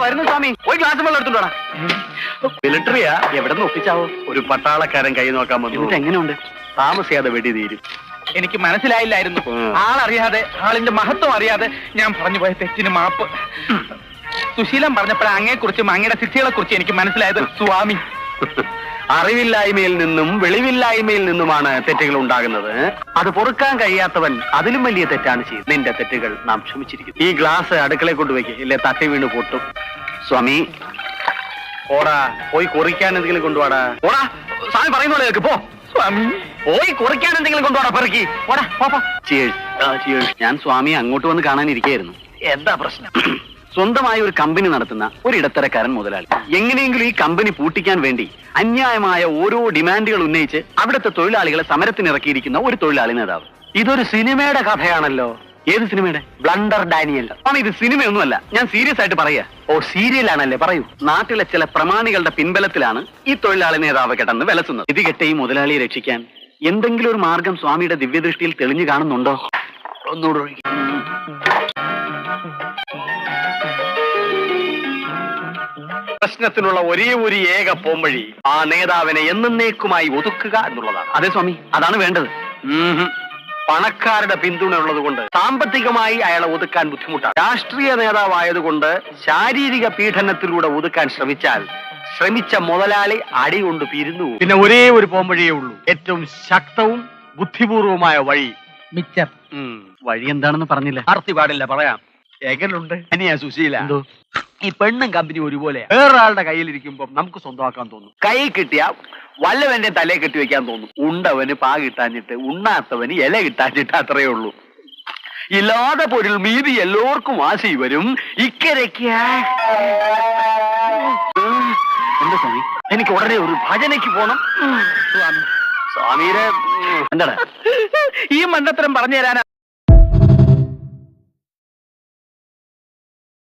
വരുന്നു സ്വാമി. പോയി ഗ്ലാസ് വെള്ളം എടുത്തോടാ. മിലിറ്ററിയാ, എവിടെ നിന്ന് ഒപ്പിച്ചാവോ? ഒരു പട്ടാളക്കാരൻ കൈ നോക്കാൻ വന്നു. എങ്ങനെയുണ്ട്? താമസിയാതെ വെടി തീരും. എനിക്ക് മനസ്സിലായില്ലായിരുന്നു. ആളറിയാതെ, ആളിന്റെ മഹത്വം അറിയാതെ ഞാൻ പറഞ്ഞു പോയ തെറ്റിന് മാപ്പ്. സുശീലൻ പറഞ്ഞപ്പോൾ അങ്ങയെക്കുറിച്ചും അങ്ങയുടെ ശിക്ഷകളെ കുറിച്ചും എനിക്ക് മനസ്സിലായത് സ്വാമി. അറിവില്ലായ്മയിൽ നിന്നും വെളിവില്ലായ്മയിൽ നിന്നുമാണ് തെറ്റുകൾ ഉണ്ടാകുന്നത്. അത് പൊറുക്കാൻ കഴിയാത്തവൻ അതിലും വലിയ തെറ്റാണ് ചെയ്യുന്നത്. നിന്റെ തെറ്റുകൾ നാം ക്ഷമിച്ചിരിക്കുന്നു. ഈ ഗ്ലാസ് അടുക്കളയിൽ കൊണ്ടുവയ്ക്ക്, ഇല്ലേ തട്ടി വീണ് പൊട്ടും. സ്വാമി ഓടാ, പോയി കുറിക്കാൻ എന്തെങ്കിലും കൊണ്ടുപോടാ. ഓടാ, സ്വാമി പറയുന്ന പോലെ കേൾക്ക്. പോ സ്വാമി, പോയി കുറിക്കാൻ എന്തെങ്കിലും കൊണ്ടുപോടാ. പെറുക്കി ഓടാ. ഞാൻ സ്വാമിയെ അങ്ങോട്ട് വന്ന് കാണാനിരിക്കുകയായിരുന്നു. എന്താ പ്രശ്നം? സ്വന്തമായ ഒരു കമ്പനി നടത്തുന്ന ഒരു ഇടത്തരക്കാരൻ മുതലാളി എങ്ങനെയെങ്കിലും ഈ കമ്പനി പൂട്ടിക്കാൻ വേണ്ടി അന്യായമായ ഓരോ ഡിമാൻഡുകൾ ഉന്നയിച്ച് അവിടുത്തെ തൊഴിലാളികളെ സമരത്തിനിറക്കിയിരിക്കുന്ന ഒരു തൊഴിലാളി നേതാവ്. ഇതൊരു സിനിമയുടെ കഥയാണല്ലോ. ഏത് സിനിമയുടെ? Blunder Daniel. ഇത് സിനിമയൊന്നുമല്ല, ഞാൻ സീരിയസ് ആയിട്ട് പറയാ. ഓ, സീരിയലാണല്ലേ? പറയൂ. നാട്ടിലെ ചില പ്രമാണികളുടെ പിൻബലത്തിലാണ് ഈ തൊഴിലാളി നേതാവ് കിടന്ന് വിലസുന്നത്. ഇത് കെട്ട ഈ മുതലാളിയെ രക്ഷിക്കാൻ എന്തെങ്കിലും ഒരു മാർഗം സ്വാമിയുടെ ദിവ്യദൃഷ്ടിയിൽ തെളിഞ്ഞു കാണുന്നുണ്ടോ? ഒന്നുകൂടെ പ്രശ്നത്തിനുള്ള ഒരേ ഒരു ഏക പോംവഴി ആ നേതാവിനെ എന്നേക്കുമായി ഒതുക്കുക എന്നുള്ളതാണ്. അതെ സ്വാമി, അതാണ് വേണ്ടത്. പണക്കാരുടെ പിന്തുണ ഉള്ളത് കൊണ്ട് സാമ്പത്തികമായി അയാളെ ഒതുക്കാൻ ബുദ്ധിമുട്ടാണ്. രാഷ്ട്രീയ നേതാവായതുകൊണ്ട് ശാരീരിക പീഡനത്തിലൂടെ ഒതുക്കാൻ ശ്രമിച്ച മുതലാളി അടി കൊണ്ട് പിരിന്നു. പിന്നെ ഒരേ ഒരു പോംവഴിയേ ഉള്ളൂ, ഏറ്റവും ശക്തവും ബുദ്ധിപൂർവമായ വഴി. മിച്ചർ വഴി എന്താണെന്ന് പറഞ്ഞില്ല. ആർത്തി പാടില്ല, പറയാം. എങ്ങനുണ്ട് അനിയാ സുശീല? ഈ പെണ്ണും കമ്പനി ഒരുപോലെ. വേറൊരാളുടെ കയ്യിലിരിക്കുമ്പോ നമുക്ക് സ്വന്തമാക്കാൻ തോന്നും. കൈ കിട്ടിയ വല്ലവന്റെ തലയെ കെട്ടി വെക്കാൻ തോന്നും. ഉണ്ടവന് പാ കിട്ടാഞ്ഞിട്ട്, ഉണ്ണാത്തവന് ഇല കിട്ടാഞ്ഞിട്ട്, അത്രയേ ഉള്ളൂ. ഇല്ലാതെ പൊരുൾ മീതി എല്ലാവർക്കും വാശി വരും. ഇക്കരയ്ക്ക് എന്താ സ്വാമി? എനിക്ക് ഉടനെ ഒരു ഭജനയ്ക്ക് പോണം. സ്വാമിയുടെ എന്താണ് ഈ മണ്ടത്തരം പറഞ്ഞു തരാനാ